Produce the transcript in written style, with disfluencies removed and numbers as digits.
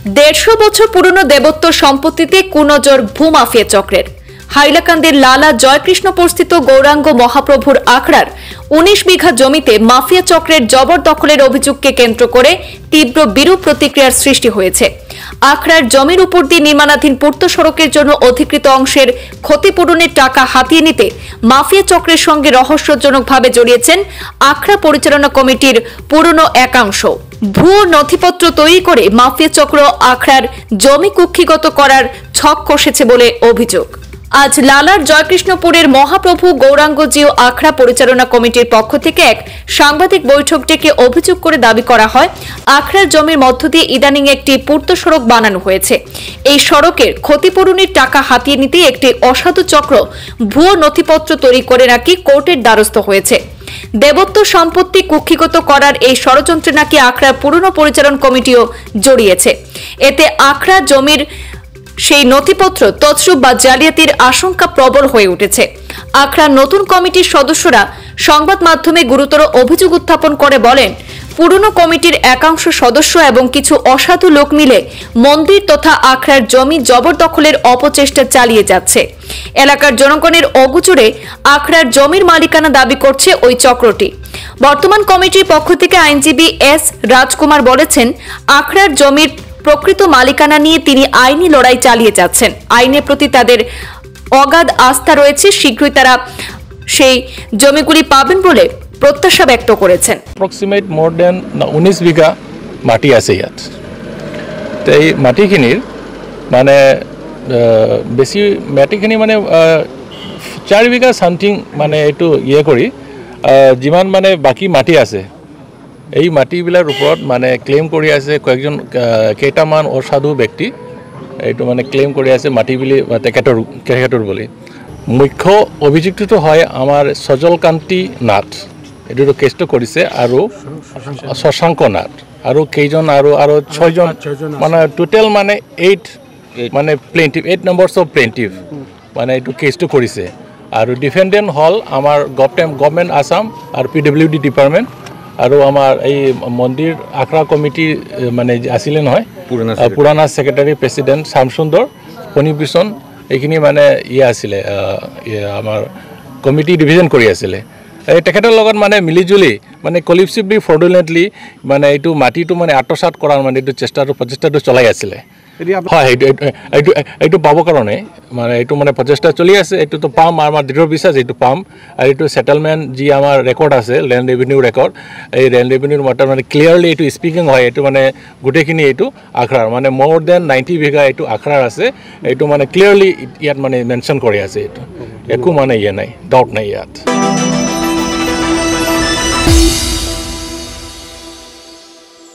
150 বছর পুরনো দেবত্ব সম্পত্তিতে কুনজর ভূমাফিয়া চক্রের। হাইলাকান্দির লালা জয়কৃষ্ণপুরস্থিত গৌরাঙ্গ মহাপ্রভুর আখড়ার 19 বিঘা জমিতে মাফিয়া চক্রের জবরদখলের অভিযোগকে কেন্দ্র করে তীব্র বিরূপ প্রতিক্রিয়ার সৃষ্টি হয়েছে। আখড়ার জমির উপর দিয়ে নির্মাণাধীন পূর্ত সড়কের জন্য অধিকৃত অংশের ক্ষতিপূরণের টাকা হাতিয়ে নিতে মাফিয়া চক্রের সঙ্গে রহস্যজনকভাবে জড়িয়েছেন আখড়া পরিচালনা কমিটির পুরনো একাংশ। ভুয়ো নথিপত্র তৈরি করে মাফিয়া চক্র আখড়ার জমি কুক্ষিগত করার ছক কষেছে বলে অভিযোগ। আজ লালার জয়কৃষ্ণপুরের মহাপ্রভু গৌরাঙ্গজীয় আখড়া পরিচালনা কমিটির পক্ষ থেকে এক সাংবাদিক বৈঠক ডেকে অভিযোগ করে দাবি করা হয়, আখড়ার জমির মধ্য দিয়ে ইদানিং একটি পূর্ত সড়ক বানানো হয়েছে। এই সড়কের ক্ষতিপূরণের টাকা হাতিয়ে নিতে একটি অসাধু চক্র ভুয়ো নথিপত্র তৈরি করে নাকি কোর্টের দ্বারস্থ হয়েছে। দেবত্ব সম্পত্তি কুক্ষিগত করার এই ষড়যন্ত্রে নাকি আখড়ার পুরনো পরিচালন কমিটিও জড়িয়েছে। এতে আখড়া জমির সেই নথিপত্র তছরূপ বা জালিয়াতির আশঙ্কা প্রবল হয়ে উঠেছে। আখড়ার নতুন কমিটির সদস্যরা সংবাদ মাধ্যমে গুরুতর অভিযোগ উত্থাপন করে বলেন, পুরনো কমিটির একাংশ সদস্য এবং কিছু অসাধু লোক মিলে মন্দির তথা আখড়ার জমি জবরদখলের অপচেষ্টা চালিয়ে যাচ্ছে। এলাকার জনগণের অগোচরে আখড়ার জমির মালিকানা দাবি করছে ওই চক্রটি। বর্তমান কমিটির পক্ষ থেকে আইনজীবী এস রাজকুমার বলেছেন, আখড়ার জমির প্রকৃত মালিকানা নিয়ে তিনি আইনি লড়াই চালিয়ে যাচ্ছেন। আইনের প্রতি তাদের অগাধ আস্থা রয়েছে, শীঘ্রই তারা সেই জমিগুলি পাবেন বলে প্রত্যাশা ব্যক্ত করেছেন। অ্যাপ্রক্সিমেট মোর দেন 19 বিঘা মাটি আছে ইয়াত। তো এই মাটিখিনির মানে বেছি মাটিখিনি মানে 4 বিঘা সামথিং মানে এইটো কৰি যিমান মানে বাকী মাটি আছে এই মাটিবিলাৰ ওপৰত মানে ক্লেইম কৰি আছে কেইটামান অসাধু ব্যক্তি এইটো মানে ক্লেইম কৰি আছে মাটি বুলি তেখেতৰ বুলি। মুখ্য অভিযুক্তটো হয় আমাৰ সজলকান্তি নাথ, এইটো কেছটো কৰিছে, আৰু শশাংক নাথ আৰু কেইজন আৰু 6জন মানে টোটেল মানে 8 মানে প্লেইণ্টিভ 8 নম্বৰছ অফ প্লেইণ্টিভ মানে এইটো কেছটো কৰিছে। আৰু ডিফেণ্ডেণ্ট হ'ল আমাৰ গভৰ্ণমেণ্ট আসাম আৰু PWD ডিপাৰ্টমেণ্ট আৰু আমাৰ এই মন্দিৰ আখড়া কমিটি মানে আছিলে নহয় পুৰাণা ছেক্ৰেটাৰী প্ৰেচিডেণ্ট শ্যামসুন্দৰ ফণীভূষণ, এইখিনি মানে আছিলে আমাৰ কমিটি ডিভিজন কৰি আছিলে। এই তেখেতৰ লগত মানে মিলিজুলি মানে কলিপচিভলি ফ্ৰডুলেণ্টলি মানে এইটো মাটিটো মানে আত্মসাৎ কৰাৰ মানে এইটো প্ৰচেষ্টাটো চলাই আছিলে। হয়, এইটো পাবৰ কাৰণে মানে এইটো মানে প্ৰচেষ্টা চলি আছে। এইটোতো পাম, আমাৰ দৃঢ় বিশ্বাস এইটো পাম। আৰু এইটো ছেটেলমেণ্ট যি আমাৰ ৰেকৰ্ড আছে লেণ্ড ৰেভিনিউ ৰেকৰ্ড, এই লেণ্ড ৰেভিনিউৰ মতে মানে ক্লিয়াৰলি এইটো স্পিকিং হয়। এইটো মানে গোটেইখিনি এইটো আখড়াৰ মানে মোৰ দেন 90 বিঘা এইটো আখড়াৰ আছে। এইটো মানে ক্লিয়াৰলি ইয়াত মানে মেনশ্যন কৰি আছে। এইটো একো মানে নাই, ডাউট নাই ইয়াত।